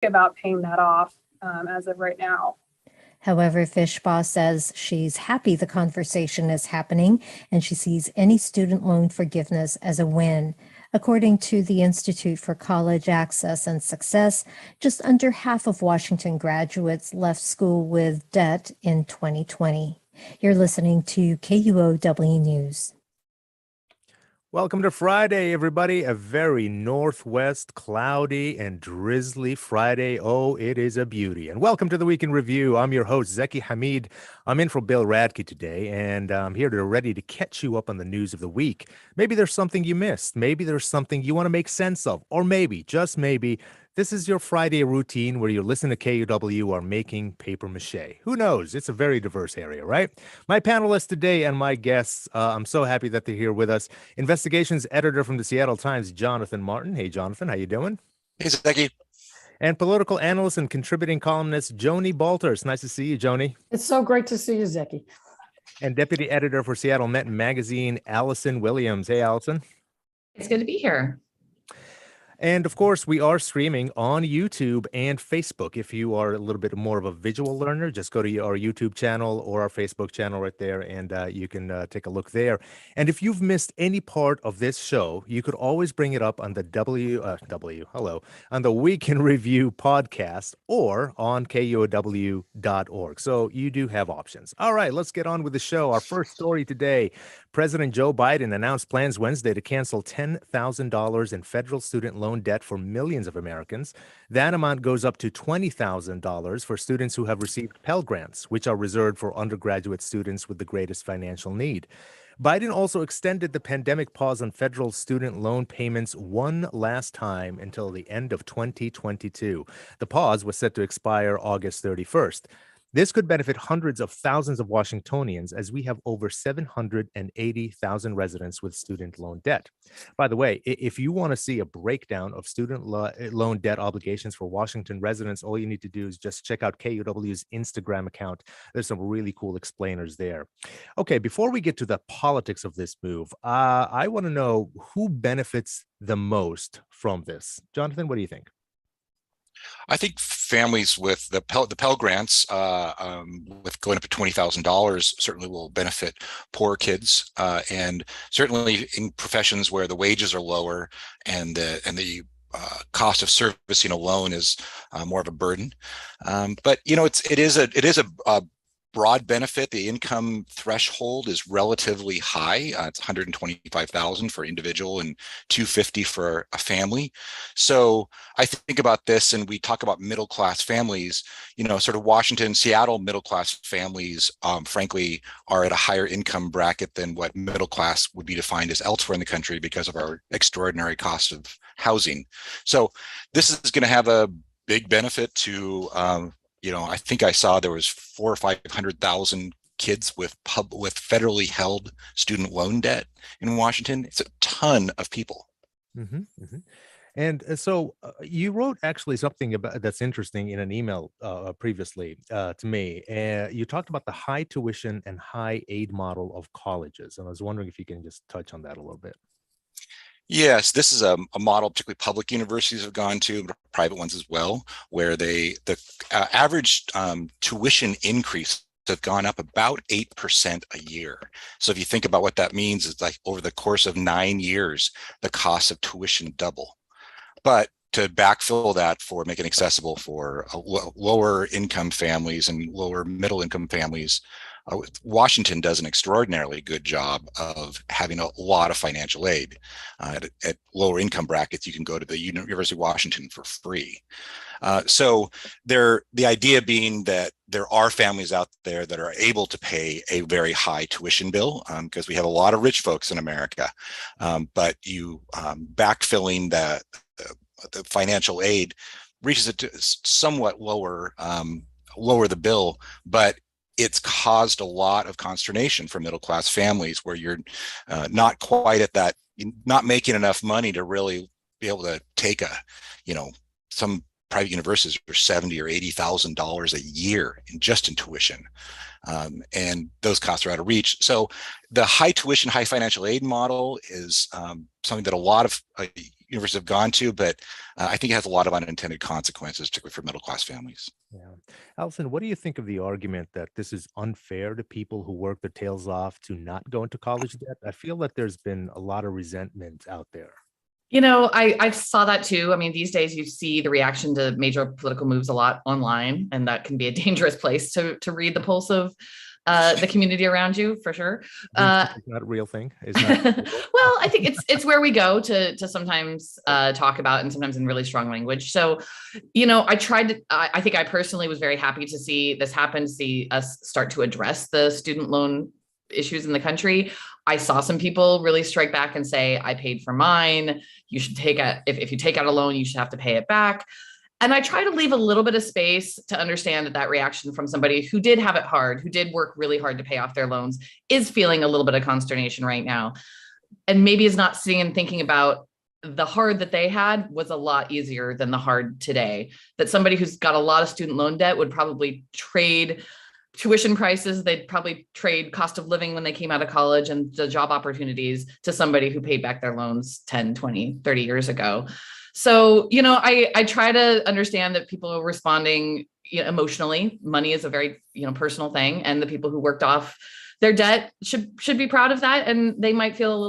about paying that off as of right now. However, Fishbaugh says she's happy the conversation is happening and she sees any student loan forgiveness as a win. According to the Institute for College Access and Success, just under half of Washington graduates left school with debt in 2020. You're listening to KUOW News. Welcome to Friday, everybody. A very northwest, cloudy, and drizzly Friday. Oh, it is a beauty. And welcome to the Week in Review. I'm your host, Zaki Hamid. I'm in for Bill Radke today, and I'm here ready to catch you up on the news of the week. Maybe there's something you missed. Maybe there's something you want to make sense of. Or maybe, just maybe, this is your Friday routine where you're listening to KUOW or making paper mache. Who knows? It's a very diverse area, right? My panelists today and my guests, I'm so happy that they're here with us. Investigations editor from the Seattle Times, Jonathan Martin. Hey, Jonathan, how you doing? Hey, Zaki. And political analyst and contributing columnist, Joni Balter. It's nice to see you, Joni. It's so great to see you, Zaki. And deputy editor for Seattle Met Magazine, Allison Williams. Hey, Allison. It's good to be here. And of course, we are streaming on YouTube and Facebook. If you are a little bit more of a visual learner, just go to our YouTube channel or our Facebook channel right there, and you can take a look there. And if you've missed any part of this show, you could always bring it up on the on the Week in Review podcast or on KUOW.org. So you do have options. All right, let's get on with the show. Our first story today. President Joe Biden announced plans Wednesday to cancel $10,000 in federal student loan debt for millions of Americans. That amount goes up to $20,000 for students who have received Pell Grants, which are reserved for undergraduate students with the greatest financial need. Biden also extended the pandemic pause on federal student loan payments one last time until the end of 2022. The pause was set to expire August 31st. This could benefit hundreds of thousands of Washingtonians, as we have over 780,000 residents with student loan debt. By the way, if you want to see a breakdown of student loan debt obligations for Washington residents, all you need to do is just check out KUOW's Instagram account. There's some really cool explainers there. Okay, before we get to the politics of this move, I want to know who benefits the most from this. Jonathan, what do you think? I think families with the Pell Grants, with going up to $20,000, certainly will benefit poor kids, and certainly in professions where the wages are lower and the cost of servicing a loan is more of a burden. But you know, it is a broad benefit. The income threshold is relatively high. It's $125,000 for individual and $250 for a family. So I think about this, and we talk about middle-class families. You know, sort of Washington, Seattle middle-class families, frankly, are at a higher income bracket than what middle-class would be defined as elsewhere in the country because of our extraordinary cost of housing. So this is going to have a big benefit to you know, I think I saw there was 400,000 or 500,000 kids with federally held student loan debt in Washington. It's a ton of people. Mm-hmm, mm-hmm. And so you wrote actually something about that's interesting in an email previously to me. You talked about the high tuition and high aid model of colleges, and I was wondering if you can just touch on that a little bit. Yes, this is a model particularly public universities have gone to, but private ones as well, where the average tuition increase have gone up about 8% a year. So if you think about what that means, it's like over the course of 9 years, the cost of tuition double. But to backfill that for making it accessible for lower income families and lower middle income families, Washington does an extraordinarily good job of having a lot of financial aid. At lower income brackets, you can go to the University of Washington for free. So the idea being that there are families out there that are able to pay a very high tuition bill, because we have a lot of rich folks in America, but you backfilling the financial aid reaches it to somewhat lower the bill, but it's caused a lot of consternation for middle-class families where you're not quite at that, not making enough money to really be able to take some private universities are $70,000 or $80,000 a year in tuition. And those costs are out of reach. So the high tuition, high financial aid model is something that a lot of universities have gone to, but I think it has a lot of unintended consequences, particularly for middle class families. Yeah. Allison, what do you think of the argument that this is unfair to people who work their tails off to not go into college debt? I feel that there's been a lot of resentment out there. I saw that too. I mean, these days you see the reaction to major political moves a lot online, and that can be a dangerous place to read the pulse of the community around you, for sure. It's not a real thing. It's not Well, I think it's where we go to sometimes talk about, and sometimes in really strong language. So, I think I personally was very happy to see this happen, to see us start to address the student loan issues in the country. I saw some people really strike back and say, I paid for mine. You should if you take out a loan, you should have to pay it back. And I try to leave a little bit of space to understand that reaction from somebody who did have it hard, who did work really hard to pay off their loans, is feeling a little bit of consternation right now. And maybe is not seeing and thinking about the hard that they had was a lot easier than the hard today. That somebody who's got a lot of student loan debt would probably trade tuition prices. They'd probably trade cost of living when they came out of college and the job opportunities to somebody who paid back their loans 10, 20, 30 years ago. So, I try to understand that people are responding emotionally. Money is a very, personal thing. And the people who worked off their debt should be proud of that. And they might feel a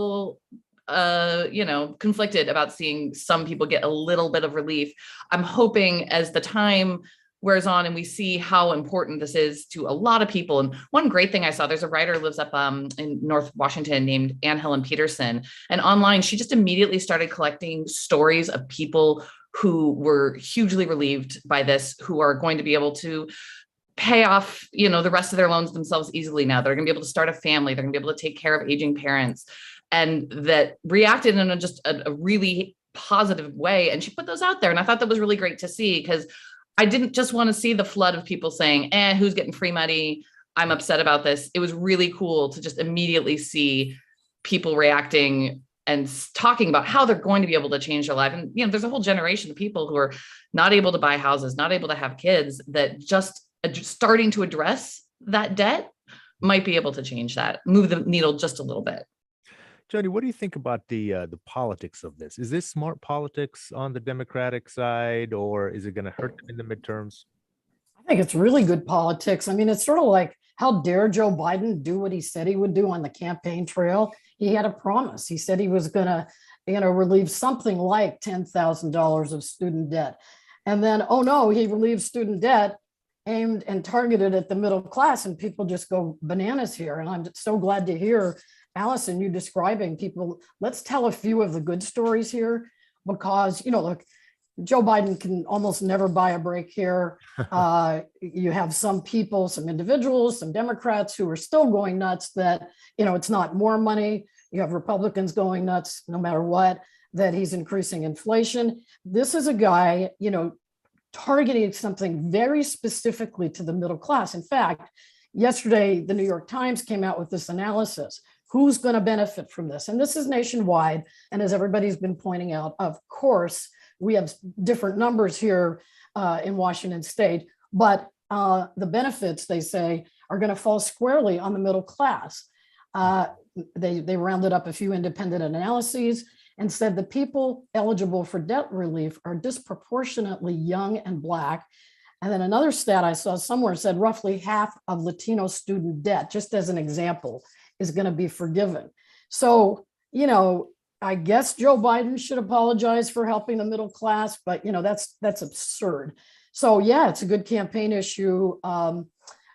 little, conflicted about seeing some people get a little bit of relief. I'm hoping as the time wears on and we see how important this is to a lot of people. And one great thing I saw, there's a writer who lives up in North Washington named Ann Helen Peterson. And online, she just immediately started collecting stories of people who were hugely relieved by this, who are going to be able to pay off, the rest of their loans themselves easily now. They're going to be able to start a family. They're going to be able to take care of aging parents, and that reacted in just a really positive way. And she put those out there. And I thought that was really great to see, because I didn't just want to see the flood of people saying, who's getting free money? I'm upset about this. It was really cool to just immediately see people reacting and talking about how they're going to be able to change their life. And, there's a whole generation of people who are not able to buy houses, not able to have kids, that just starting to address that debt might be able to change that, move the needle just a little bit. Joni, what do you think about the politics of this? Is this smart politics on the Democratic side, or is it going to hurt them in the midterms? I think it's really good politics. I mean, it's sort of like, how dare Joe Biden do what he said he would do on the campaign trail? He had a promise. He said he was going to, relieve something like $10,000 of student debt. And then, oh no, he relieved student debt aimed and targeted at the middle class, and people just go bananas here. And I'm so glad to hear, Allison, you describing people. Let's tell a few of the good stories here, because, look, Joe Biden can almost never buy a break here. You have some people, some individuals, some Democrats who are still going nuts that, it's not more money. You have Republicans going nuts no matter what, that he's increasing inflation. This is a guy, targeting something very specifically to the middle class. In fact, yesterday, the New York Times came out with this analysis. Who's going to benefit from this? And this is nationwide. And as everybody's been pointing out, of course, we have different numbers here in Washington state, but the benefits, they say, are going to fall squarely on the middle class. They rounded up a few independent analyses and said the people eligible for debt relief are disproportionately young and Black. And then another stat I saw somewhere said roughly half of Latino student debt, just as an example, is going to be forgiven. So, I guess Joe Biden should apologize for helping the middle class, but that's absurd. So yeah, it's a good campaign issue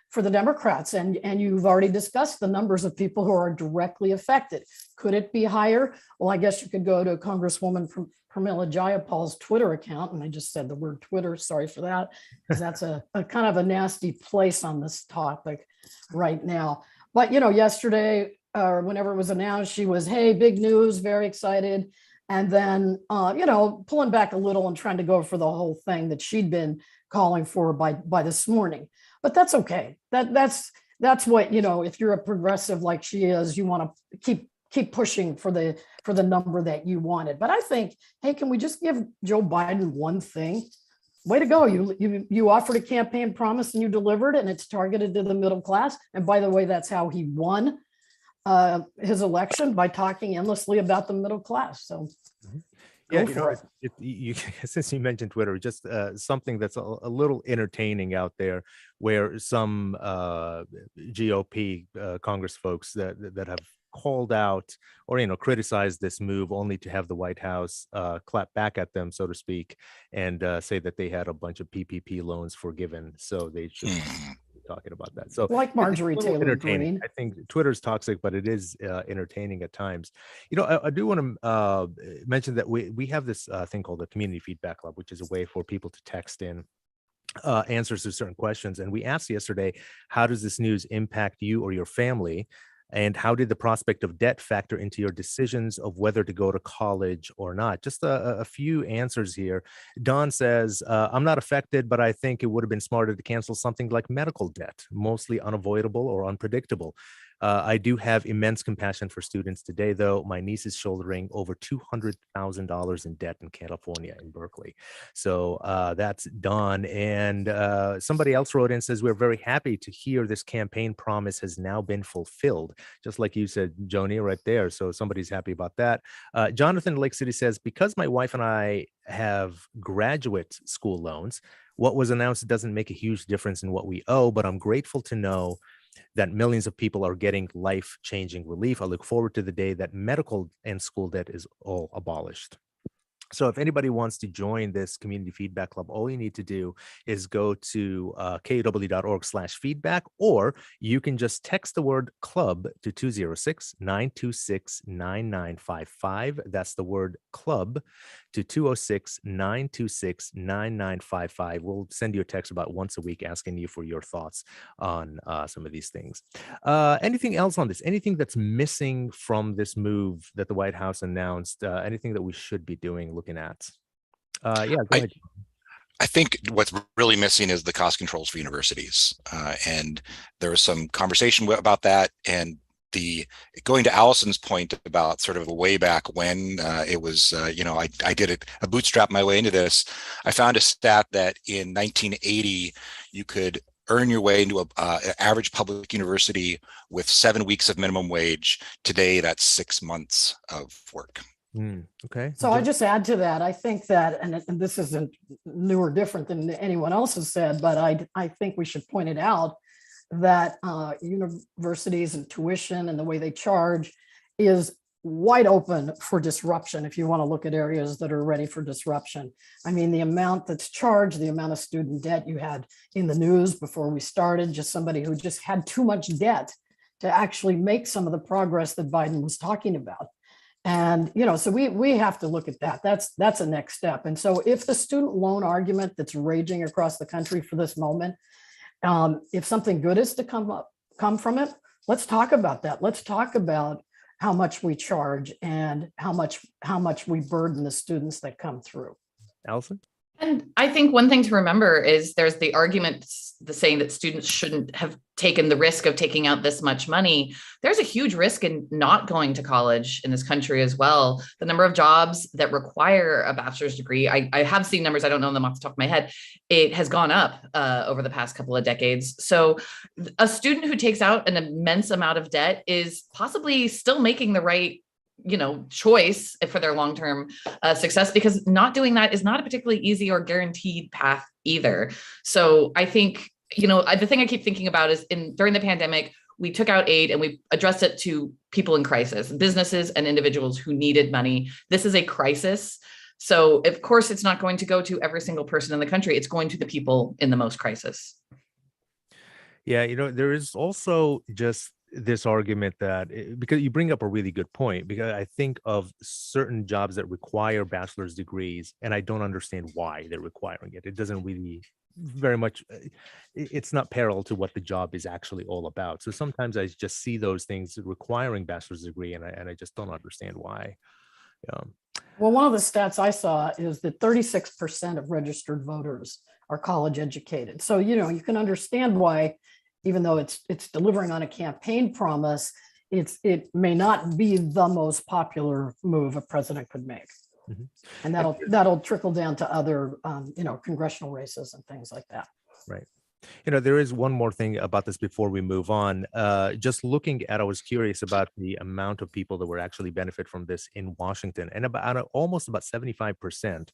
for the Democrats, and you've already discussed the numbers of people who are directly affected. Could it be higher? Well, I guess you could go to Congresswoman Pramila Jayapal's Twitter account, and I just said the word Twitter, sorry for that, because that's a kind of a nasty place on this topic right now. But yesterday, or whenever it was announced, she was, hey, big news, very excited. And then, pulling back a little and trying to go for the whole thing that she'd been calling for by this morning. But that's okay. That's what, if you're a progressive like she is, you want to keep pushing for the number that you wanted. But I think, hey, can we just give Joe Biden one thing? Way to go. You offered a campaign promise and you delivered, and it's targeted to the middle class. And by the way, that's how he won his election, by talking endlessly about the middle class. So, Go you for it. since you mentioned Twitter, just something that's a little entertaining out there, where some GOP Congress folks that have called out or criticized this move, only to have the White House clap back at them, so to speak, and say that they had a bunch of PPP loans forgiven, so they should be talking about that. So Like Marjorie it's a little Taylor entertaining. Greene. I think Twitter's toxic, but it is entertaining at times. I do want to mention that we have this thing called the Community Feedback Club, which is a way for people to text in answers to certain questions. And we asked yesterday, how does this news impact you or your family? And how did the prospect of debt factor into your decisions of whether to go to college or not? Just a few answers here. Don says, I'm not affected, but I think it would have been smarter to cancel something like medical debt, mostly unavoidable or unpredictable. I do have immense compassion for students today, though. My niece is shouldering over $200,000 in debt in California, in Berkeley. So that's Don. And somebody else wrote in and says, we're very happy to hear this campaign promise has now been fulfilled. Just like you said, Joni, right there. So somebody's happy about that. Jonathan in Lake City says, because my wife and I have graduate school loans, what was announced doesn't make a huge difference in what we owe, but I'm grateful to know that millions of people are getting life-changing relief. I look forward to the day that medical and school debt is all abolished. So if anybody wants to join this community feedback club, all you need to do is go to kuw.org/feedback, or you can just text the word club to 206-926-9955. That's the word club to 206-926-9955. We'll send you a text about once a week asking you for your thoughts on some of these things. Anything else on this? Anything that's missing from this move that the White House announced? Anything that we should be doing, looking at? Go ahead. I think what's really missing is the cost controls for universities. And there was some conversation about that. And going to Allison's point about sort of a way back when it was, I did a bootstrap my way into this. I found a stat that in 1980, you could earn your way into an average public university with 7 weeks of minimum wage. Today, that's 6 months of work. Okay. So I just add to that. I think that, and this isn't new or different than anyone else has said, but I think we should point it out that universities and tuition and the way they charge is wide open for disruption. If you want to look at areas that are ready for disruption, I mean, the amount that's charged, the amount of student debt you had in the news before we started, just somebody who just had too much debt to actually make some of the progress that Biden was talking about. And, so we have to look at that. That's a next step. And so if the student loan argument that's raging across the country for this moment, if something good is to come from it, let's talk about that. Let's talk about how much we charge and how much we burden the students that come through. Allison? And I think one thing to remember is there's the argument, the saying that students shouldn't have taken the risk of taking out this much money. There's a huge risk in not going to college in this country as well. The number of jobs that require a bachelor's degree, I have seen numbers, I don't know them off the top of my head. It has gone up over the past couple of decades. So a student who takes out an immense amount of debt is possibly still making the right choice for their long-term success, because not doing that is not a particularly easy or guaranteed path either. So I think, the thing I keep thinking about is during the pandemic, we took out aid and we addressed it to people in crisis, businesses and individuals who needed money. This is a crisis. So of course, it's not going to go to every single person in the country. It's going to the people in the most crisis. Yeah, there is also just this argument that, because you bring up a really good point, because I think of certain jobs that require bachelor's degrees, and I don't understand why they're requiring it. It doesn't really very much, it's not parallel to what the job is actually all about. So sometimes I just see those things requiring bachelor's degree, and I just don't understand why. Well, one of the stats I saw is that 36% of registered voters are college educated. So, you can understand why, even though it's delivering on a campaign promise, it may not be the most popular move a president could make. Mm-hmm. And that'll trickle down to other, congressional races and things like that. Right. There is one more thing about this before we move on. Just looking at, I was curious about the amount of people that were actually benefit from this in Washington, and almost about 75%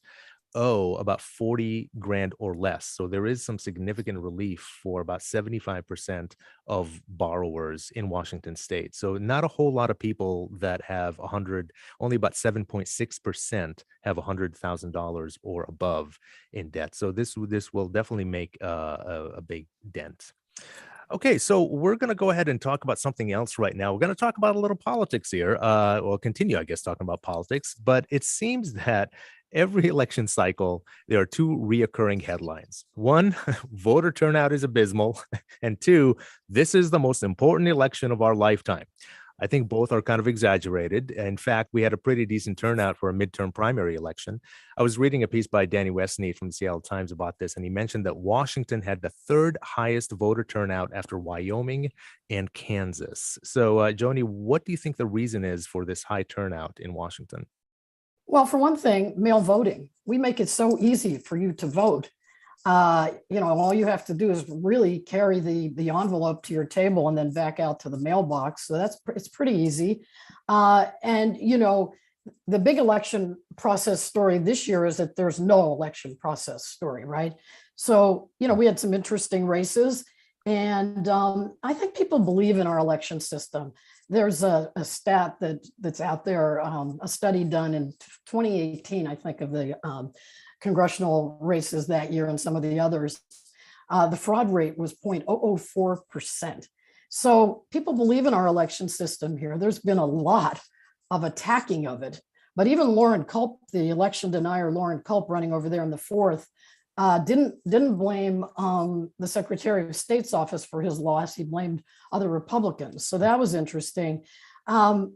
owe about 40 grand or less. So there is some significant relief for about 75% of borrowers in Washington state. So not a whole lot of people that have only about 7.6% have $100,000 or above in debt. So this will definitely make a big dent. Okay, so we're going to go ahead and talk about something else right now. We're going to talk about a little politics here. We'll continue, I guess, talking about politics. But it seems that every election cycle, there are two reoccurring headlines. One, voter turnout is abysmal. And two, this is the most important election of our lifetime. I think both are kind of exaggerated. In fact, we had a pretty decent turnout for a midterm primary election. I was reading a piece by Danny Westneath from the Seattle Times about this, and he mentioned that Washington had the third highest voter turnout after Wyoming and Kansas. So, Joni, what do you think the reason is for this high turnout in Washington? Well, for one thing, mail voting. We make it so easy for you to vote. All you have to do is really carry the envelope to your table and then back out to the mailbox. So it's pretty easy. The big election process story this year is that there's no election process story, right? So, we had some interesting races, and I think people believe in our election system. There's a stat that's out there, a study done in 2018, I think, of the congressional races that year and some of the others. The fraud rate was 0.004%. So people believe in our election system here. There's been a lot of attacking of it. But even Lauren Culp, the election denier Lauren Culp running over there in the fourth, didn't blame the Secretary of State's office for his loss. He blamed other Republicans. So that was interesting. There's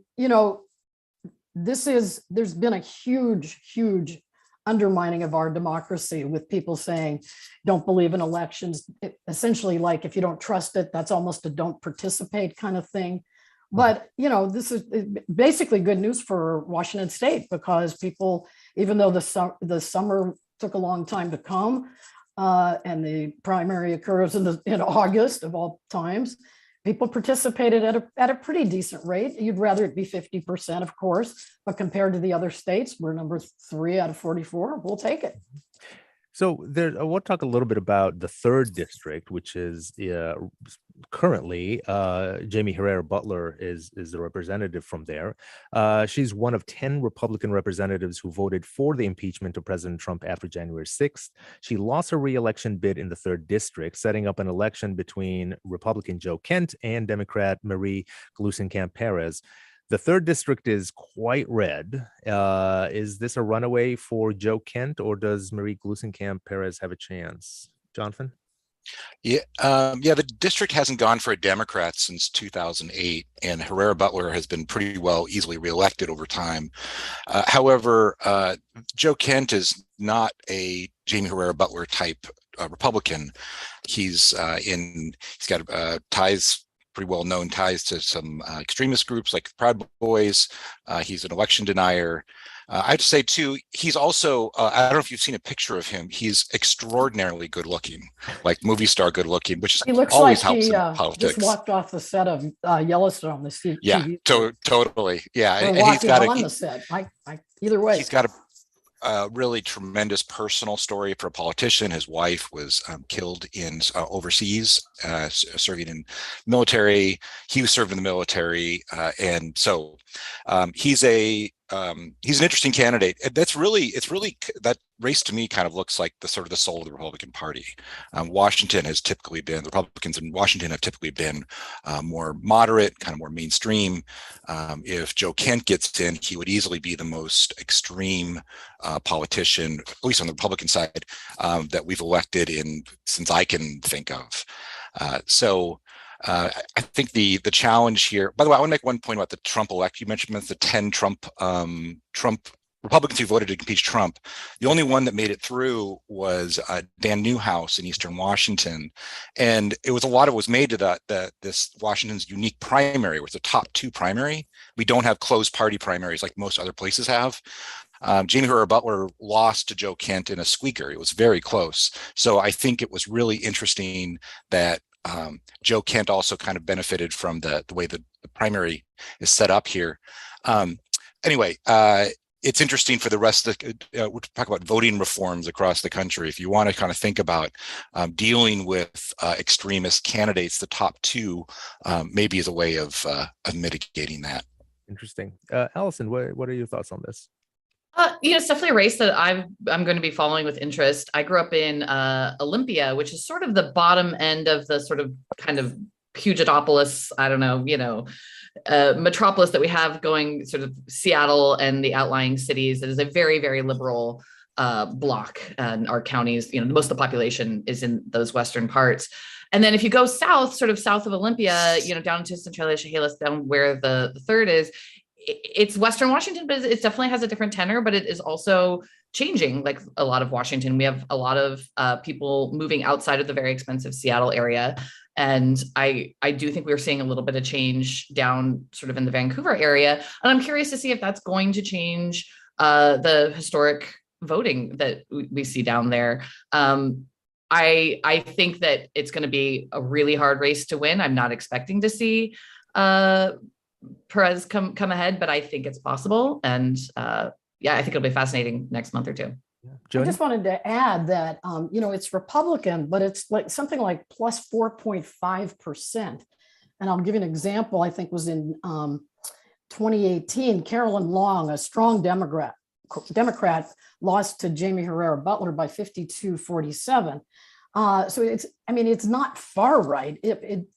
been a huge undermining of our democracy, with people saying, don't believe in elections. Essentially, like, if you don't trust it, that's almost a don't participate kind of thing. But, this is basically good news for Washington State, because people, even though the summer took a long time to come, and the primary occurs in August of all times, people participated at a pretty decent rate. You'd rather it be 50%, of course, but compared to the other states, we're number 3 out of 44. We'll take it. So we'll talk a little bit about the third district, which is currently Jamie Herrera Butler is the representative from there. She's one of 10 Republican representatives who voted for the impeachment of President Trump after January 6th. She lost her re-election bid in the third district, setting up an election between Republican Joe Kent and Democrat Marie Gluesenkamp-Perez. The third district is quite red. Is this a runaway for Joe Kent, or does Marie Gluesenkamp-Perez have a chance? Jonathan? Yeah, the district hasn't gone for a Democrat since 2008, and Herrera Butler has been pretty well easily reelected over time. However, Joe Kent is not a Jamie Herrera Butler type Republican. He's got ties, pretty well-known ties to some extremist groups like the Proud Boys. He's an election denier. I have to say, too, he's also, I don't know if you've seen a picture of him, he's extraordinarily good-looking, like movie star good-looking, which always helps in politics. Just walked off the set of Yellowstone, the TV. Yeah, totally. Yeah, and he's got on the set. Either way. He's got a really tremendous personal story for a politician. His wife was killed in overseas, serving in military. He was served in the military, and so he's an interesting candidate. It's really that race to me kind of looks like the soul of the Republican Party. The Republicans in Washington have typically been more moderate, kind of more mainstream. If Joe Kent gets in, he would easily be the most extreme politician, at least on the Republican side, that we've elected since I can think of. I think the challenge here, by the way, I want to make one point about the Trump election. You mentioned the 10 Trump Republicans who voted to impeach Trump. The only one that made it through was Dan Newhouse in Eastern Washington. And a lot of it was made to this Washington's unique primary, which is a top 2 primary. We don't have closed party primaries like most other places have. Jamie Herrera Butler lost to Joe Kent in a squeaker. It was very close. So I think it was really interesting that Joe Kent also kind of benefited from the way the primary is set up here. Anyway, it's interesting for the rest of we'll talk about voting reforms across the country. If you want to kind of think about dealing with extremist candidates, the top two maybe is a way of mitigating that. Interesting. Allison, what are your thoughts on this? It's definitely a race that I'm going to be following with interest. I grew up in Olympia, which is sort of the bottom end of the sort of kind of Pugitopolis, I don't know, metropolis that we have going sort of Seattle and the outlying cities. It is a very, very liberal block, and our counties, most of the population is in those western parts. And then if you go south, sort of south of Olympia, down to Centralia, Chehalis, down where the third is, it's Western Washington, but it definitely has a different tenor, but it is also changing like a lot of Washington. We have a lot of people moving outside of the very expensive Seattle area. And I do think we're seeing a little bit of change down sort of in the Vancouver area. And I'm curious to see if that's going to change the historic voting that we see down there. I think that it's going to be a really hard race to win. I'm not expecting to see Perez come ahead, but I think it's possible. And I think it'll be fascinating next month or two. I just wanted to add that, it's Republican, but it's like something like plus 4.5%. And I'll give you an example. I think was in 2018, Carolyn Long, a strong Democrat, lost to Jamie Herrera Butler by 52-47. So it's not far right.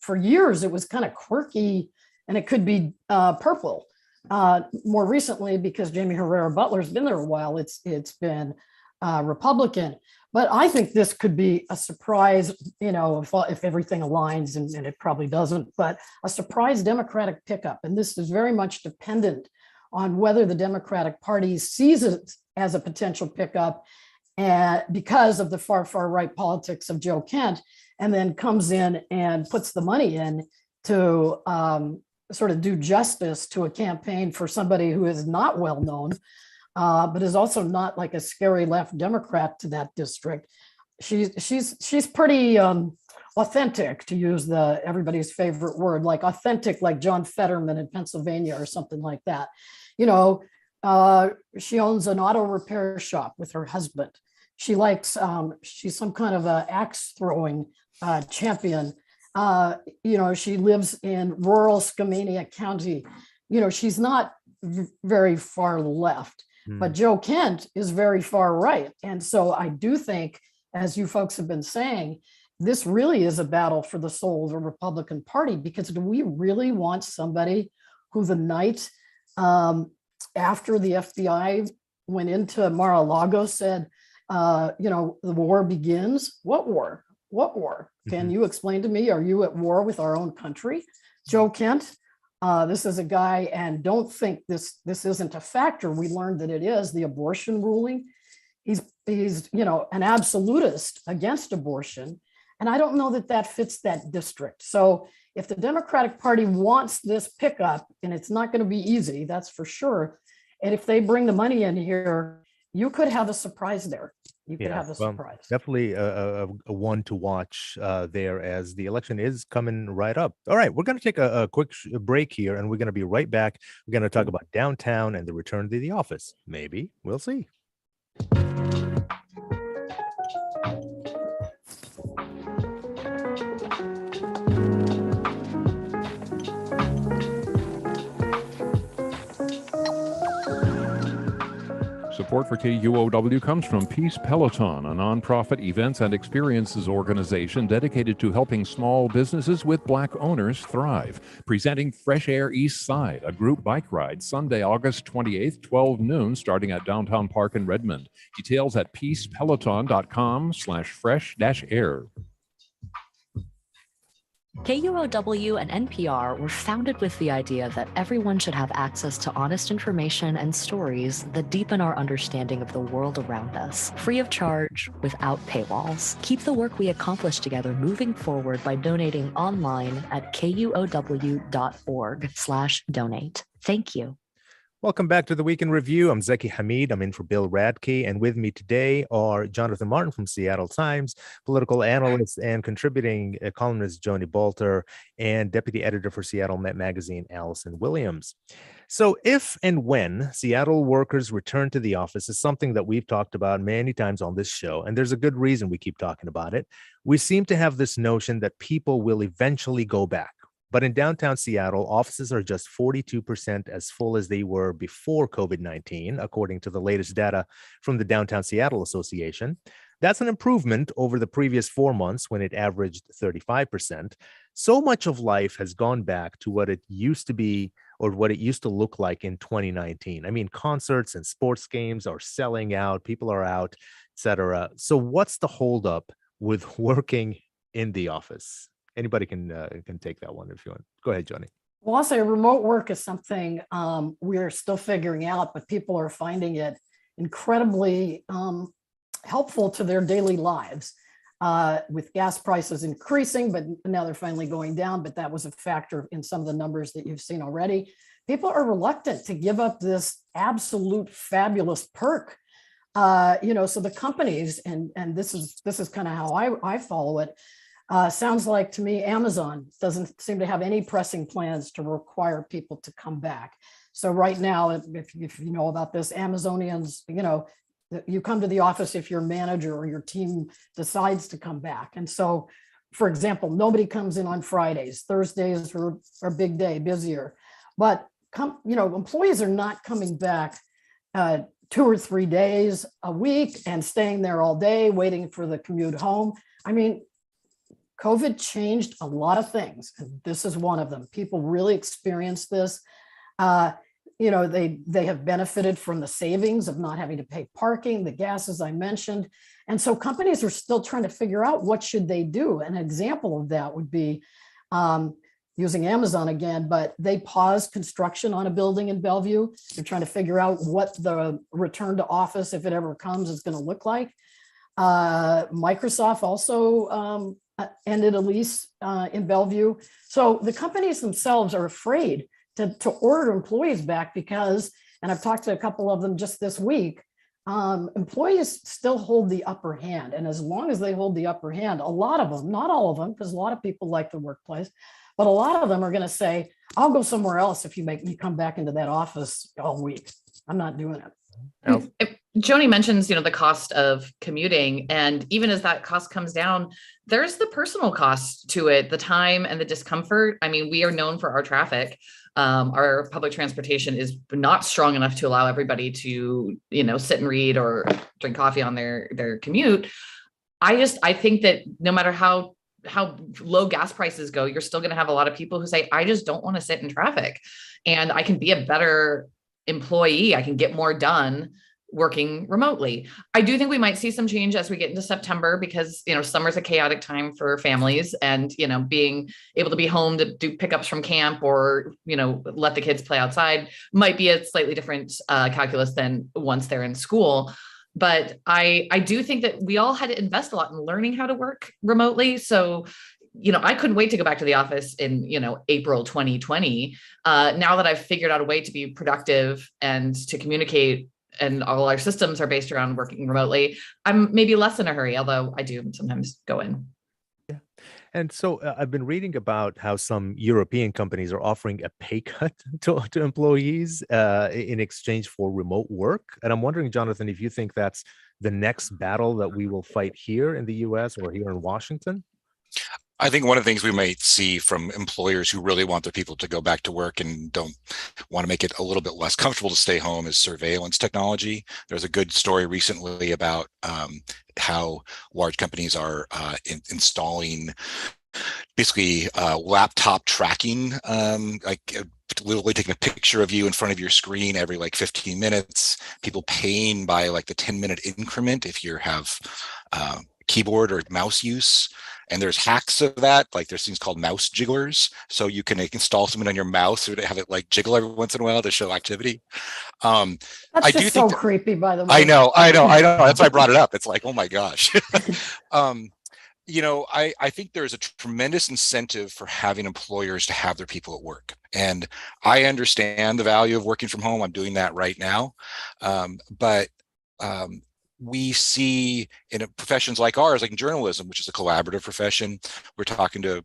For years, it was kind of quirky, and it could be purple. More recently, because Jamie Herrera Butler's been there a while, it's been Republican. But I think this could be a surprise, if everything aligns, and it probably doesn't, but a surprise Democratic pickup. And this is very much dependent on whether the Democratic Party sees it as a potential pickup because of the far right politics of Joe Kent, and then comes in and puts the money in to sort of do justice to a campaign for somebody who is not well known, but is also not like a scary left Democrat to that district. She's pretty authentic, to use everybody's favorite word, like authentic, like John Fetterman in Pennsylvania or something like that. She owns an auto repair shop with her husband. She likes, she's some kind of a axe throwing champion. She lives in rural Skamania County. She's not very far left, but Joe Kent is very far right. And so I do think, as you folks have been saying, this really is a battle for the soul of the Republican Party, because do we really want somebody who the night after the FBI went into Mar-a-Lago said, the war begins? What war? What war? Can you explain to me? Are you at war with our own country? Joe Kent, this is a guy, and don't think this isn't a factor. We learned that it is the abortion ruling. He's an absolutist against abortion. And I don't know that fits that district. So if the Democratic Party wants this pickup, and it's not going to be easy, that's for sure. And if they bring the money in here, you could have a surprise there. You could have a surprise. Definitely a one to watch there, as the election is coming right up. All right, we're going to take a quick break here, and we're going to be right back. We're going to talk about downtown and the return to the office. Maybe. We'll see. Support for KUOW comes from Peace Peloton, a nonprofit events and experiences organization dedicated to helping small businesses with Black owners thrive. Presenting Fresh Air East Side, a group bike ride, Sunday, August 28th, 12 noon, starting at Downtown Park in Redmond. Details at peacepeloton.com/fresh-air. KUOW and NPR were founded with the idea that everyone should have access to honest information and stories that deepen our understanding of the world around us, free of charge, without paywalls. Keep the work we accomplish together moving forward by donating online at kuow.org/donate. Thank you. Welcome back to the Week in Review. I'm Zaki Hamid. I'm in for Bill Radke. And with me today are Jonathan Martin from Seattle Times, political analyst and contributing columnist Joni Balter, and deputy editor for Seattle Met Magazine, Allison Williams. So if and when Seattle workers return to the office is something that we've talked about many times on this show, and there's a good reason we keep talking about it. We seem to have this notion that people will eventually go back. But in downtown Seattle, offices are just 42% as full as they were before COVID-19, according to the latest data from the Downtown Seattle Association. That's an improvement over the previous 4 months when it averaged 35%. So much of life has gone back to what it used to be or what it used to look like in 2019. I mean, concerts and sports games are selling out, people are out, etc. So what's the holdup with working in the office? Anybody can take that one if you want. Go ahead, Joni. Well, I'll say remote work is something we're still figuring out, but people are finding it incredibly helpful to their daily lives. With gas prices increasing, but now they're finally going down, but that was a factor in some of the numbers that you've seen already. People are reluctant to give up this absolute fabulous perk. So the companies, and this is kind of how I follow it, sounds like to me, Amazon doesn't seem to have any pressing plans to require people to come back. So right now, if you know about this, Amazonians, you come to the office if your manager or your team decides to come back. And so, for example, nobody comes in on Fridays. Thursdays are a big day, busier. But employees are not coming back 2 or 3 days a week and staying there all day, waiting for the commute home. I mean, COVID changed a lot of things, and this is one of them. People really experienced this. They have benefited from the savings of not having to pay parking, the gas, as I mentioned. And so companies are still trying to figure out what should they do. An example of that would be using Amazon again, but they paused construction on a building in Bellevue. They're trying to figure out what the return to office, if it ever comes, is going to look like. Microsoft also ended a lease in Bellevue. So the companies themselves are afraid to order employees back because, and I've talked to a couple of them just this week, employees still hold the upper hand. And as long as they hold the upper hand, a lot of them, not all of them, because a lot of people like the workplace, but a lot of them are going to say, I'll go somewhere else if you make me come back into that office all week. I'm not doing it. Joni mentions, the cost of commuting, and even as that cost comes down, there's the personal cost to it, the time and the discomfort. I mean, we are known for our traffic. Our public transportation is not strong enough to allow everybody to, sit and read or drink coffee on their commute. I think that no matter how low gas prices go, you're still going to have a lot of people who say, I just don't want to sit in traffic, and I can be a better employee. I can get more done working remotely. I do think we might see some change as we get into September because, summer's a chaotic time for families, and, being able to be home to do pickups from camp or, let the kids play outside might be a slightly different calculus than once they're in school. But I do think that we all had to invest a lot in learning how to work remotely. So, I couldn't wait to go back to the office in, April 2020. Now that I've figured out a way to be productive and to communicate, and all our systems are based around working remotely, I'm maybe less in a hurry, although I do sometimes go in. Yeah. And so I've been reading about how some European companies are offering a pay cut to employees in exchange for remote work. And I'm wondering, Jonathan, if you think that's the next battle that we will fight here in the US or here in Washington? I think one of the things we might see from employers who really want their people to go back to work and don't want to make it a little bit less comfortable to stay home is surveillance technology. There's a good story recently about how large companies are installing basically laptop tracking, literally taking a picture of you in front of your screen every 15 minutes, people paying by the 10-minute increment if you have keyboard or mouse use. And there's hacks of that, there's things called mouse jigglers. So you can install something on your mouse or to have it jiggle every once in a while to show activity. That's just so creepy, by the way. I know. That's why I brought it up. It's oh my gosh. I think there's a tremendous incentive for having employers to have their people at work. And I understand the value of working from home. I'm doing that right now. But we see in professions like ours, like in journalism, which is a collaborative profession, we're talking to,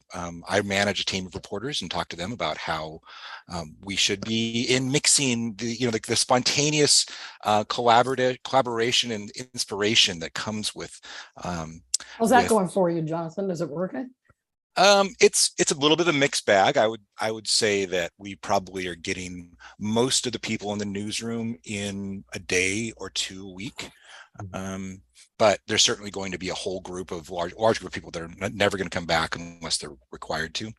I manage a team of reporters and talk to them about how we should be in mixing the spontaneous collaboration and inspiration that comes with. How's that going for you, Jonathan? Is it working? It's a little bit of a mixed bag. I would say that we probably are getting most of the people in the newsroom in a day or two a week. But there's certainly going to be a whole group of large group of people that are never going to come back unless they're required to.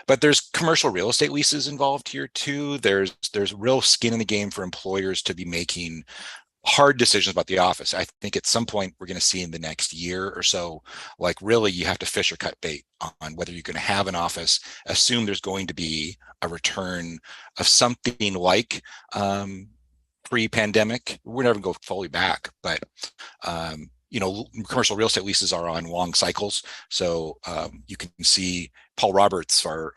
But there's commercial real estate leases involved here too. There's real skin in the game for employers to be making hard decisions about the office. I think at some point we're going to see in the next year or so, like really you have to fish or cut bait on whether you're going to have an office. Assume there's going to be a return of something like pre-pandemic. We're never going to go fully back, but commercial real estate leases are on long cycles. So you can see Paul Roberts, our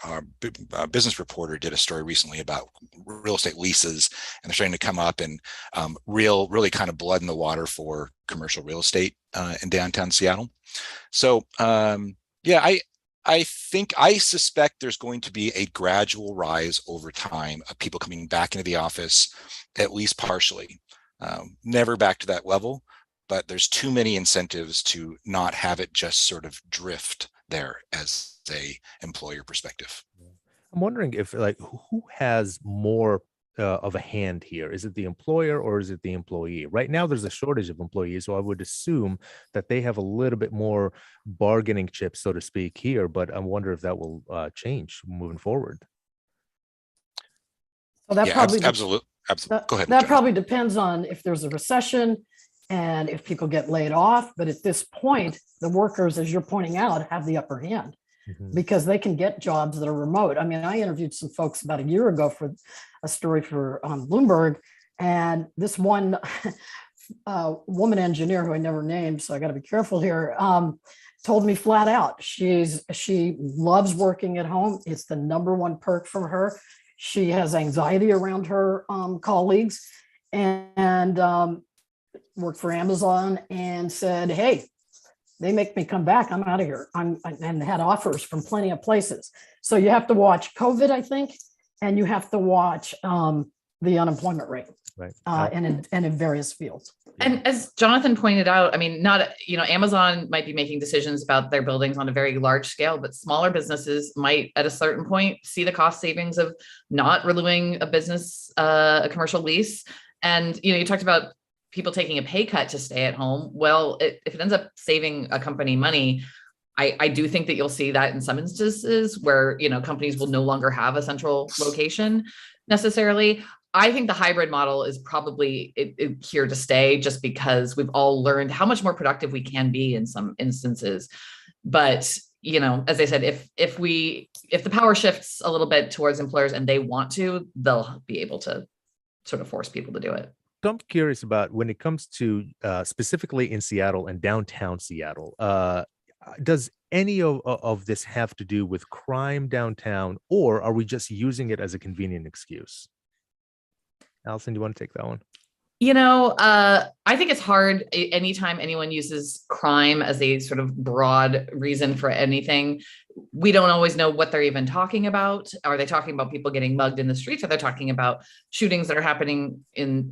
business reporter, did a story recently about real estate leases, and they're starting to come up, and really kind of blood in the water for commercial real estate in downtown Seattle. So I suspect there's going to be a gradual rise over time of people coming back into the office, at least partially. Never back to that level, but there's too many incentives to not have it just sort of drift there as a employer perspective. I'm wondering if who has more of a hand here? Is it the employer or is it the employee? Right now, there's a shortage of employees, so I would assume that they have a little bit more bargaining chips, so to speak, here. But I wonder if that will change moving forward. So that probably absolutely. Go ahead. That probably depends on if there's a recession and if people get laid off. But at this point, the workers, as you're pointing out, have the upper hand. Because they can get jobs that are remote. I mean, I interviewed some folks about a year ago for a story for Bloomberg, and this one woman engineer who I never named, so I got to be careful here, told me flat out she loves working at home. It's the number one perk from her. She has anxiety around her colleagues, and worked for Amazon and said, "Hey, they make me come back. I'm out of here." And had offers from plenty of places. So you have to watch COVID, I think, and you have to watch the unemployment rate, right? And in various fields. And as Jonathan pointed out, I mean, Amazon might be making decisions about their buildings on a very large scale, but smaller businesses might, at a certain point, see the cost savings of not renewing a commercial lease. And you talked about people taking a pay cut to stay at home. Well, if it ends up saving a company money, I do think that you'll see that in some instances where, companies will no longer have a central location necessarily. I think the hybrid model is probably here to stay, just because we've all learned how much more productive we can be in some instances. But, as I said, if the power shifts a little bit towards employers and they want to, they'll be able to sort of force people to do it. I'm curious about when it comes to specifically in Seattle and downtown Seattle, does any of this have to do with crime downtown, or are we just using it as a convenient excuse? Allison, do you want to take that one? I think it's hard anytime anyone uses crime as a sort of broad reason for anything. We don't always know what they're even talking about. Are they talking about people getting mugged in the streets? Are they talking about shootings that are happening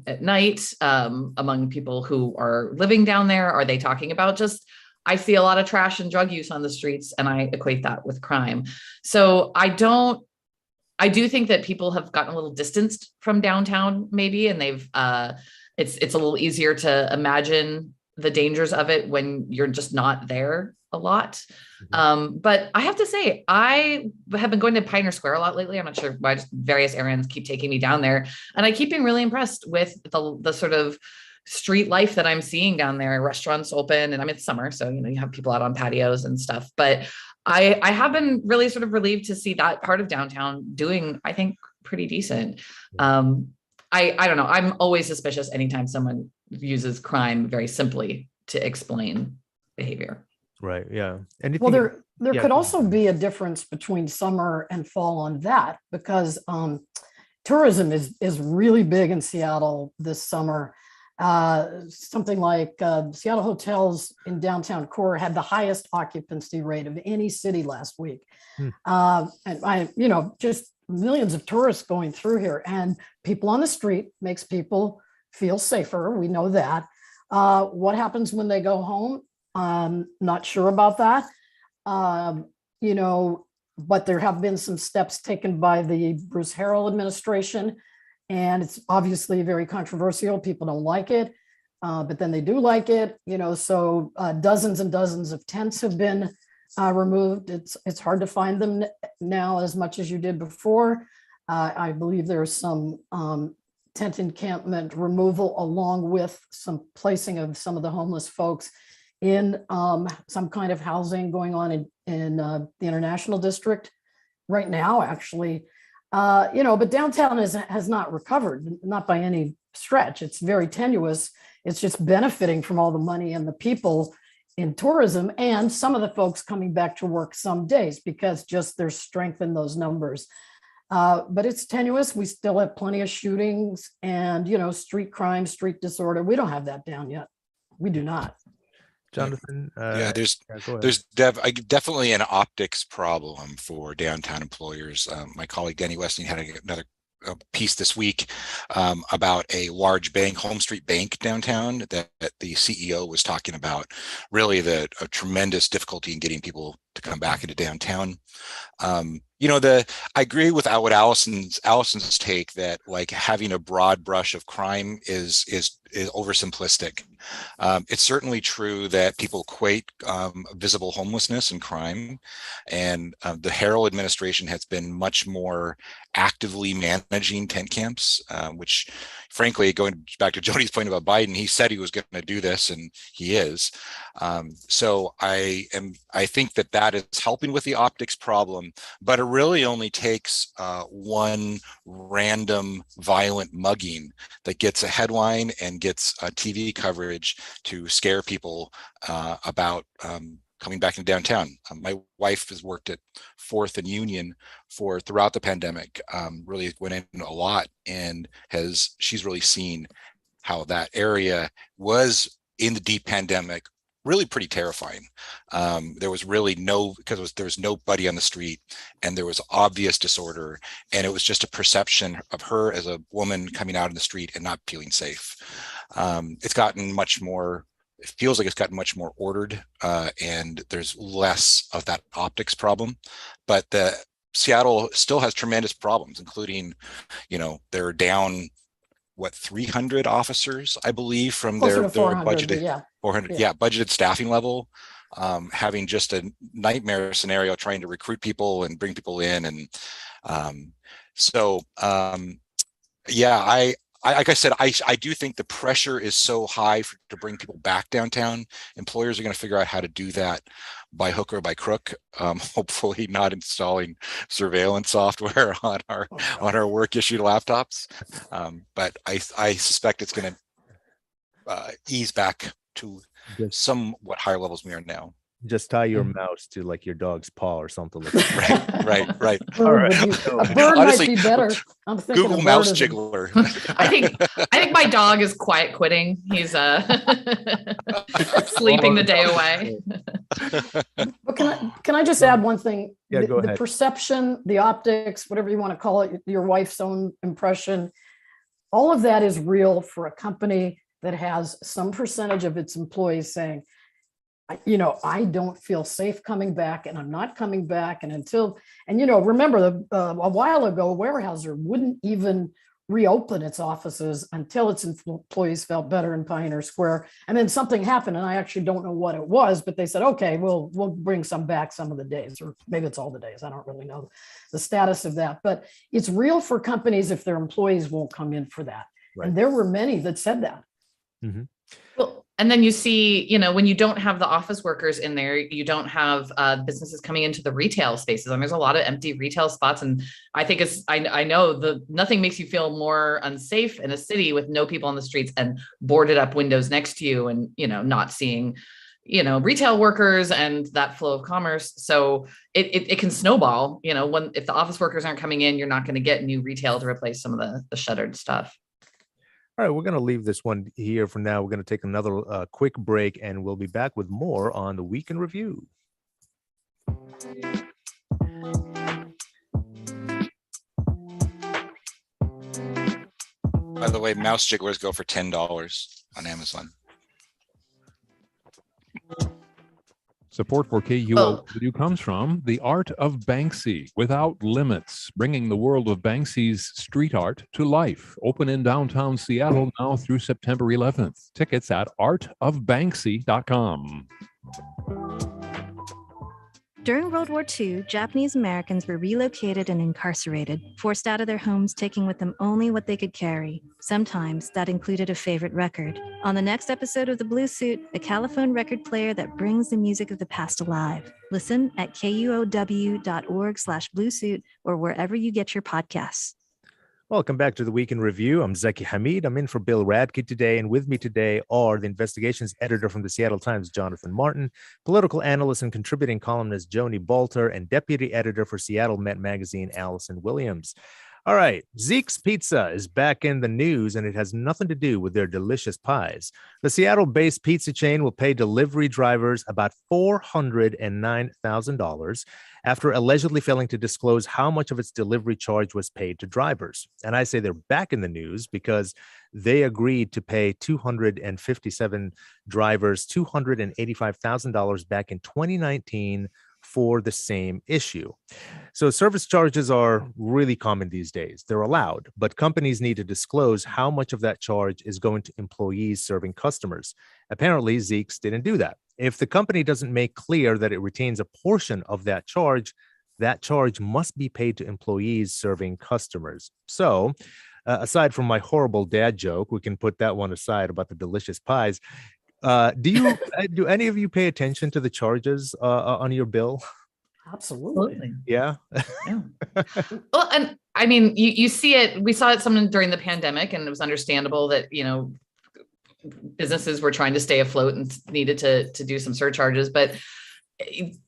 at night among people who are living down there? Are they talking about I see a lot of trash and drug use on the streets, and I equate that with crime. So I do think that people have gotten a little distanced from downtown, maybe, and they've it's a little easier to imagine the dangers of it when you're just not there a lot. But I have to say, I have been going to Pioneer Square a lot lately. I'm not sure why, just various errands keep taking me down there, and I keep being really impressed with the sort of street life that I'm seeing down there. Restaurants open, and it's summer, so you have people out on patios and stuff. But I have been really sort of relieved to see that part of downtown doing, I think, pretty decent. I don't know. I'm always suspicious anytime someone uses crime very simply to explain behavior. Right. Yeah. Anything? Well, there Yeah, could go also ahead. be a difference between summer and fall on that, because tourism is really big in Seattle this summer. Something like Seattle hotels in downtown core had the highest occupancy rate of any city last week. Hmm. And just millions of tourists going through here, and people on the street makes people feel safer. We know that. What happens when they go home? Not sure about that. But there have been some steps taken by the Bruce Harrell administration, and it's obviously very controversial. People don't like it, but then they do like it. So dozens and dozens of tents have been removed. It's hard to find them now as much as you did before. I believe there's some tent encampment removal, along with some placing of some of the homeless folks in some kind of housing going on in the International District right now, actually. But downtown has not recovered, not by any stretch. It's very tenuous. It's just benefiting from all the money and the people in tourism, and some of the folks coming back to work some days because just there's strength in those numbers. But it's tenuous. We still have plenty of shootings and, street crime, street disorder. We don't have that down yet. We do not. Jonathan? Yeah, there's go ahead. definitely an optics problem for downtown employers. My colleague Denny Westing had another piece this week about a large bank, Home Street Bank downtown, that the CEO was talking about really a tremendous difficulty in getting people to come back into downtown. I agree with what Allison's take that like having a broad brush of crime is oversimplistic. It's certainly true that people equate visible homelessness and crime, and the Harrell administration has been much more actively managing tent camps, which frankly, going back to Joni's point about Biden, he said he was going to do this, and he is. So I think that is helping with the optics problem, but it really only takes one random violent mugging that gets a headline and gets TV coverage to scare people about coming back into downtown. My wife has worked at 4th and Union throughout the pandemic, really went in a lot, and she's really seen how that area was in the deep pandemic really pretty terrifying. There was really there was nobody on the street, and there was obvious disorder, and it was just a perception of her as a woman coming out in the street and not feeling safe. It feels like it's gotten much more ordered, and there's less of that optics problem. But Seattle still has tremendous problems, including, they're down 300 officers, I believe, from their budgeted 400, budgeted staffing level, having just a nightmare scenario trying to recruit people and bring people in, and like I said, I do think the pressure is so high to bring people back downtown. Employers are going to figure out how to do that by hook or by crook. Hopefully, not installing surveillance software on our work issued laptops. But I suspect it's going to ease back to somewhat higher levels we are now. Just tie your mouse to like your dog's paw or something like that. Right. All right. A bird honestly, might be better. I'm thinking Google Mouse Jiggler. I think my dog is quiet quitting. He's sleeping the day away. But can I just add one thing? Yeah, go ahead. The perception, the optics, whatever you want to call it, your wife's own impression, all of that is real for a company that has some percentage of its employees saying, I don't feel safe coming back, and I'm not coming back. And remember a while ago, Weyerhaeuser wouldn't even reopen its offices until its employees felt better in Pioneer Square. And then something happened, and I actually don't know what it was, but they said, okay, we'll bring some back some of the days, or maybe it's all the days. I don't really know the status of that, but it's real for companies if their employees won't come in for that. Right. And there were many that said that. Mm-hmm. Well, and then you see, when you don't have the office workers in there, you don't have businesses coming into the retail spaces. And there's a lot of empty retail spots. And I think I know nothing makes you feel more unsafe in a city with no people on the streets and boarded up windows next to you, and, not seeing retail workers and that flow of commerce. So it can snowball, if the office workers aren't coming in, you're not going to get new retail to replace some of the shuttered stuff. All right, we're going to leave this one here for now. We're going to take another quick break, and we'll be back with more on the Week in Review. By the way, mouse jigglers go for $10 on Amazon. Support for KUOW comes from The Art of Banksy Without Limits, bringing the world of Banksy's street art to life. Open in downtown Seattle now through September 11th. Tickets at artofbanksy.com. During World War II, Japanese Americans were relocated and incarcerated, forced out of their homes, taking with them only what they could carry. Sometimes that included a favorite record. On the next episode of The Blue Suit, a Caliphone record player that brings the music of the past alive. Listen at kuow.org/bluesuit or wherever you get your podcasts. Welcome back to the Week in Review. I'm Zaki Hamid. I'm in for Bill Radke today, and with me today are the investigations editor from the Seattle Times, Jonathan Martin, political analyst and contributing columnist Joni Balter, and deputy editor for Seattle Met Magazine, Allison Williams. All right, Zeke's Pizza is back in the news, and it has nothing to do with their delicious pies. The Seattle-based pizza chain will pay delivery drivers about $409,000 after allegedly failing to disclose how much of its delivery charge was paid to drivers. And I say they're back in the news because they agreed to pay 257 drivers $285,000 back in 2019 for the same issue. So service charges are really common these days. They're allowed, but companies need to disclose how much of that charge is going to employees serving customers. Apparently, Zeke's didn't do that. If the company doesn't make clear that it retains a portion of that charge must be paid to employees serving customers. So aside from my horrible dad joke, we can put that one aside about the delicious pies. Do any of you pay attention to the charges on your bill? Absolutely. Yeah. Yeah. Well, and I mean, you see it. We saw it some during the pandemic, and it was understandable that businesses were trying to stay afloat and needed to do some surcharges, but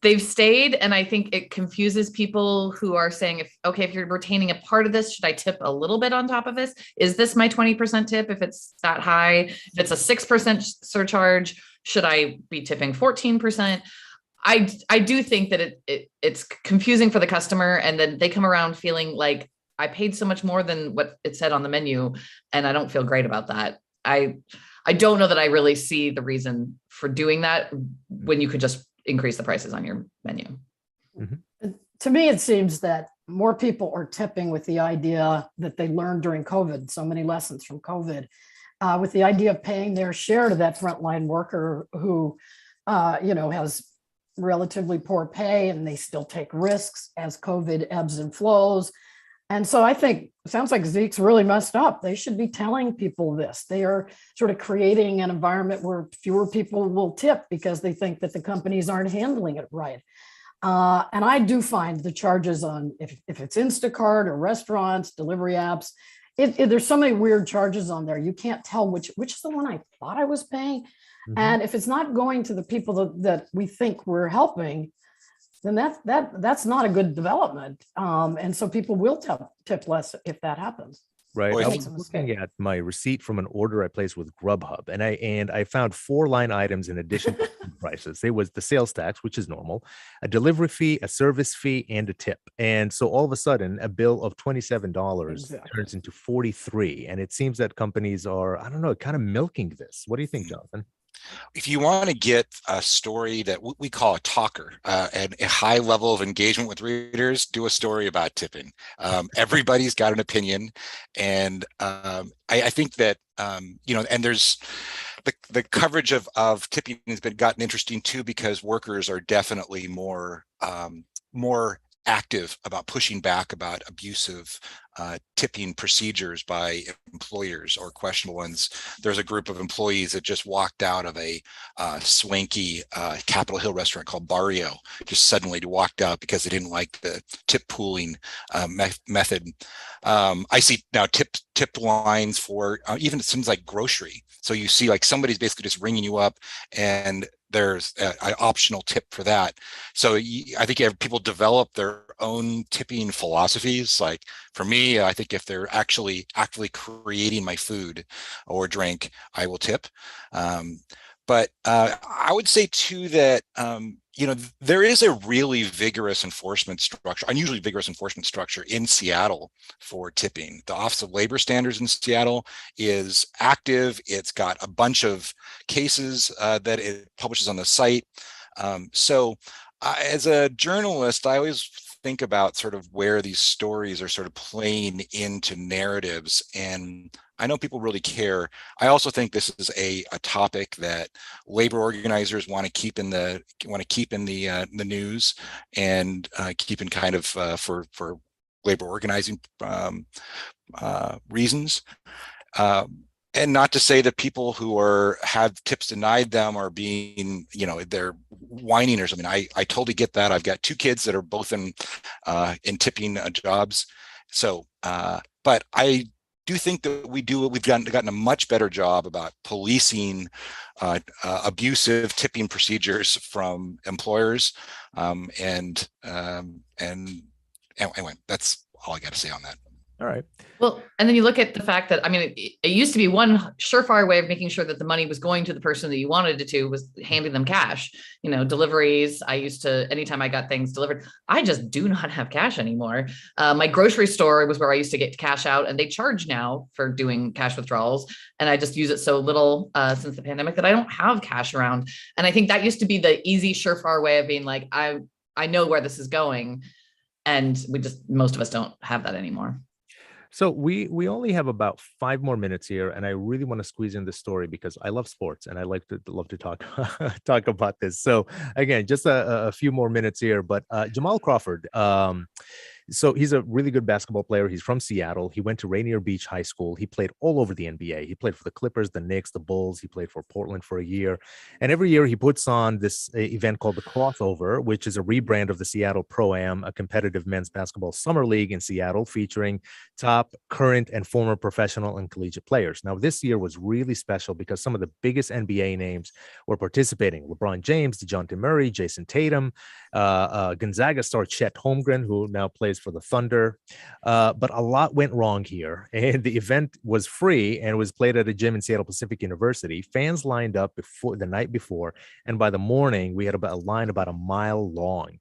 they've stayed. And I think it confuses people who are saying, if you're retaining a part of this, should I tip a little bit on top of this? Is this my 20% tip? If it's that high, if it's a 6% surcharge, should I be tipping 14%? I do think that it's confusing for the customer. And then they come around feeling like I paid so much more than what it said on the menu. And I don't feel great about that. I don't know that I really see the reason for doing that when you could just increase the prices on your menu. Mm-hmm. To me, it seems that more people are tipping with the idea that they learned during COVID, so many lessons from COVID, with the idea of paying their share to that frontline worker who, has relatively poor pay, and they still take risks as COVID ebbs and flows. And so I think it sounds like Zeke's really messed up. They should be telling people this. They are sort of creating an environment where fewer people will tip because they think that the companies aren't handling it right. And I do find the charges on, if it's Instacart or restaurants, delivery apps, there's so many weird charges on there. You can't tell which is the one I thought I was paying. Mm-hmm. And if it's not going to the people that we think we're helping, then that's not a good development. And so people will tip less if that happens. Right. I was looking at my receipt from an order I placed with Grubhub, and I found 4 line items in addition to prices. It was the sales tax, which is normal, a delivery fee, a service fee, and a tip. And so all of a sudden, a bill of $27 turns into $43. And it seems that companies are, I don't know, kind of milking this. What do you think, Jonathan? If you want to get a story that we call a talker and a high level of engagement with readers, do a story about tipping. Everybody's got an opinion. And I think that, and there's the coverage of tipping has gotten interesting too, because workers are definitely more active about pushing back about abusive tipping procedures by employers or questionable ones. There's a group of employees that just walked out of a swanky Capitol Hill restaurant called Barrio, just suddenly walked out because they didn't like the tip pooling method. I see now tip lines for even it seems like grocery. So you see like somebody's basically just ringing you up and there's an optional tip for that. So I think people develop their own tipping philosophies. Like for me, I think if they're actually actively creating my food or drink, I will tip. But I would say too that there is a really vigorous enforcement structure, unusually vigorous enforcement structure in Seattle for tipping. The Office of Labor Standards in Seattle is active. It's got a bunch of cases that it publishes on the site. So as a journalist, I always think about sort of where these stories are sort of playing into narratives, and I know people really care. I also think this is a topic that labor organizers want to keep in the news, and keep in kind of for labor organizing reasons. And not to say that people who have tips denied them are being, they're whining or something. I totally get that. I've got 2 kids that are both in tipping jobs. So, but I do think that we've gotten a much better job about policing abusive tipping procedures from employers. And anyway, that's all I got to say on that. All right. Well, and then you look at the fact that, I mean, it used to be one surefire way of making sure that the money was going to the person that you wanted it to was handing them cash. Deliveries. I used to, anytime I got things delivered, I just do not have cash anymore. My grocery store was where I used to get cash out, and they charge now for doing cash withdrawals. And I just use it so little since the pandemic that I don't have cash around. And I think that used to be the easy, surefire way of being like, I know where this is going. And most of us don't have that anymore. So we only have about 5 more minutes here, and I really want to squeeze in this story because I love sports and I love to talk talk about this. So again, just a few more minutes here, but Jamal Crawford. So he's a really good basketball player. He's from Seattle. He went to Rainier Beach High School. He played all over the NBA. He played for the Clippers, the Knicks, the Bulls. He played for Portland for a year. And every year he puts on this event called the Crossover, which is a rebrand of the Seattle Pro-Am, a competitive men's basketball summer league in Seattle featuring top, current, and former professional and collegiate players. Now, this year was really special because some of the biggest NBA names were participating. LeBron James, DeJounte Murray, Jason Tatum, Gonzaga star Chet Holmgren, who now plays for the Thunder. But a lot went wrong here. And the event was free and was played at a gym in Seattle Pacific University. Fans lined up the night before. And by the morning, we had a line about a mile long.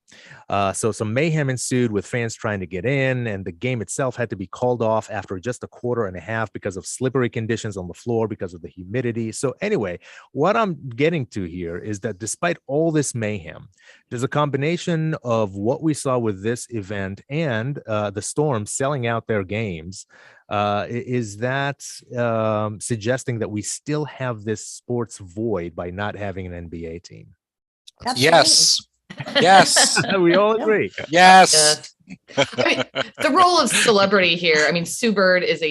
So some mayhem ensued with fans trying to get in. And the game itself had to be called off after just a quarter and a half because of slippery conditions on the floor because of the humidity. So anyway, what I'm getting to here is that despite all this mayhem, there's a combination of what we saw with this event and the Storm selling out their games. Is that suggesting that we still have this sports void by not having an NBA team? Absolutely. Yes. We all agree. Yes. I mean, the role of celebrity here. I mean, Sue Bird is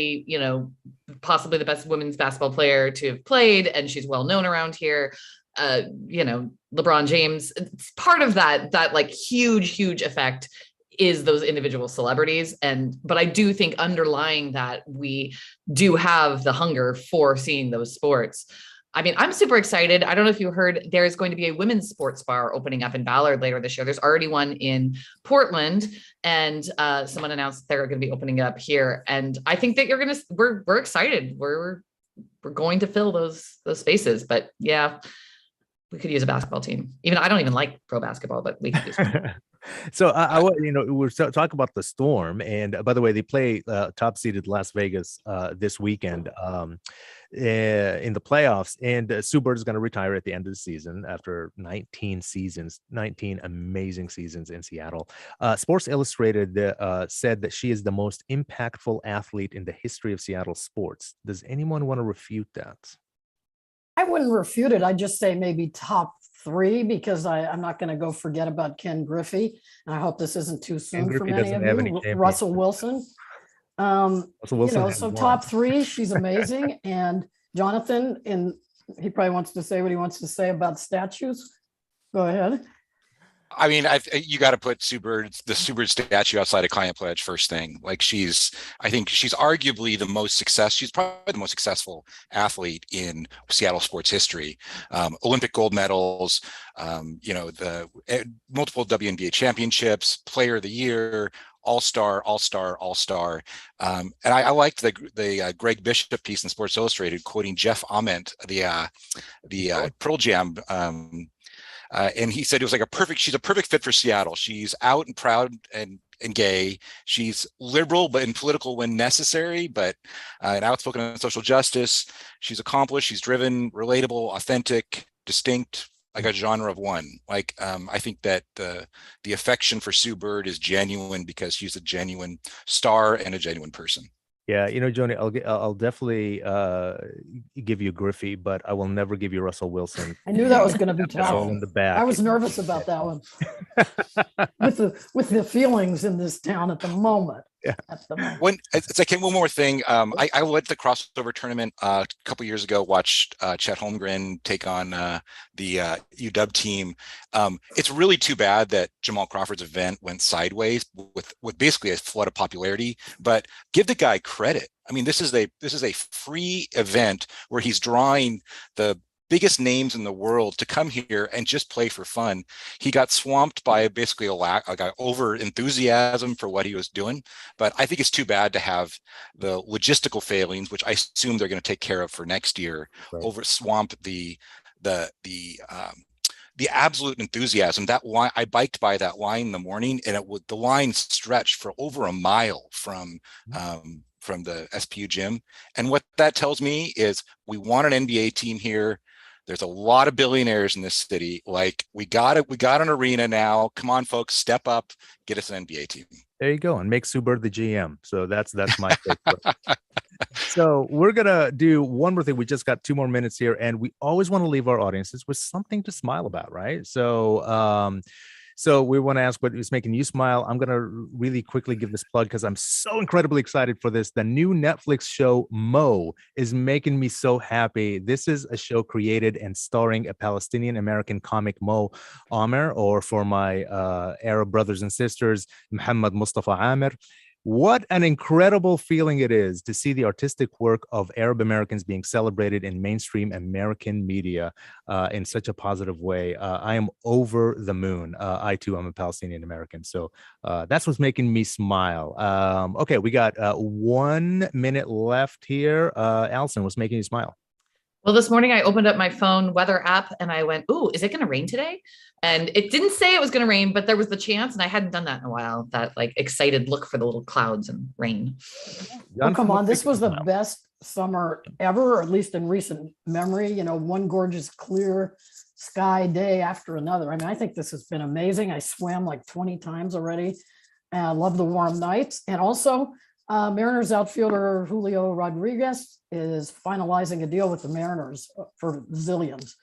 possibly the best women's basketball player to have played, and she's well known around here. LeBron James, it's part of that like huge effect is those individual celebrities. But I do think underlying that, we do have the hunger for seeing those sports. I mean, I'm super excited. I don't know if you heard, there's going to be a women's sports bar opening up in Ballard later this year. There's already one in Portland, and someone announced they're going to be opening up here. And I think that we're excited. We're going to fill those spaces. But yeah, we could use a basketball team. I don't even like pro basketball, but we could use one. So we're talking about the Storm, and by the way, they play top-seeded Las Vegas this weekend in the playoffs. And Sue Bird is going to retire at the end of the season after 19 amazing seasons in Seattle. Sports Illustrated said that she is the most impactful athlete in the history of Seattle sports. Does anyone want to refute that? I wouldn't refute it. I'd just say maybe top 3, because I'm not going to go forget about Ken Griffey. And I hope this isn't too soon for many of you. Russell Wilson. So top 3, she's amazing. And Jonathan, and he probably wants to say what he wants to say about statues. Go ahead. I mean, you got to put the Sue Bird statue outside of Client Pledge first thing. Like I think she's arguably she's probably the most successful athlete in Seattle sports history. Olympic gold medals, the multiple WNBA championships, player of the year, all-star. And I liked the Greg Bishop piece in Sports Illustrated quoting Jeff Ament, the Pearl Jam and he said it was like she's a perfect fit for Seattle. She's out and proud and gay. She's liberal, but in political when necessary, and outspoken on social justice. She's accomplished. She's driven, relatable, authentic, distinct, like a genre of one. Like, I think that the affection for Sue Bird is genuine because she's a genuine star and a genuine person. Yeah, Joni, I'll definitely give you Griffey, but I will never give you Russell Wilson. I knew that was going to be tough. In the back. I was nervous about that one. with the feelings in this town at the moment. Yeah. It's like one more thing. I went to the crossover tournament a couple years ago. Watched Chet Holmgren take on the UW team. It's really too bad that Jamal Crawford's event went sideways with basically a flood of popularity. But give the guy credit. I mean, this is a free event where he's drawing the biggest names in the world to come here and just play for fun. He got swamped by basically a over enthusiasm for what he was doing. But I think it's too bad to have the logistical failings, which I assume they're going to take care of for next year, over swamp the absolute enthusiasm. That line, I biked by that line in the morning, and the line stretched for over a mile from the SPU gym. And what that tells me is we want an NBA team here. There's a lot of billionaires in this city. Like, we got an arena now. Come on, folks, step up, get us an NBA team. There you go, and make Sue Bird the GM. So that's my take. So we're gonna do one more thing. We just got 2 more minutes here, and we always want to leave our audiences with something to smile about, right? So we want to ask what is making you smile. I'm going to really quickly give this plug because I'm so incredibly excited for this. The new Netflix show, Mo, is making me so happy. This is a show created and starring a Palestinian-American comic, Mo Amer, or for my Arab brothers and sisters, Muhammad Mustafa Amer. What an incredible feeling it is to see the artistic work of Arab Americans being celebrated in mainstream American media in such a positive way. I am over the moon. I too am a Palestinian American. So that's what's making me smile. Okay, we got 1 minute left here. Allison, what's making you smile? Well, this morning I opened up my phone weather app and I went, "Ooh, is it going to rain today?" And it didn't say it was going to rain, but there was the chance, and I hadn't done that in a while. That like excited look for the little clouds and rain. Oh, come on, this was the best summer ever, or at least in recent memory. One gorgeous clear sky day after another. I mean, I think this has been amazing. I swam like 20 times already, and I love the warm nights. And also, Mariners outfielder Julio Rodriguez is finalizing a deal with the Mariners for zillions.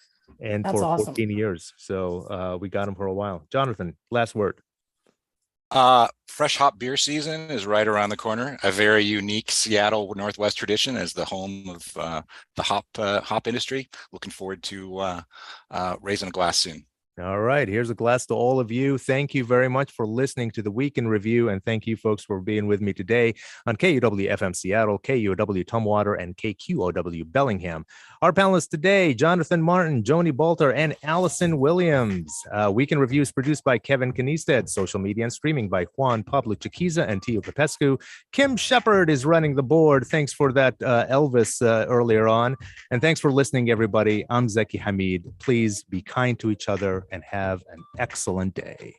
And that's for awesome. 14 years. So we got him for a while. Jonathan, last word. Fresh hop beer season is right around the corner. A very unique Seattle Northwest tradition as the home of the hop industry. Looking forward to raising a glass soon. All right, here's a glass to all of you. Thank you very much for listening to the Week in Review, and thank you folks for being with me today on KUW FM Seattle, KUOW Tumwater, and KQOW Bellingham. Our panelists today, Jonathan Martin, Joni Balter, and Allison Williams. Week in Review is produced by Kevin Kniested, social media and streaming by Juan Pablo Chiquiza and Tio Popescu. Kim Shepard is running the board. Thanks for that, Elvis, earlier on. And thanks for listening, everybody. I'm Zaki Hamid. Please be kind to each other and have an excellent day.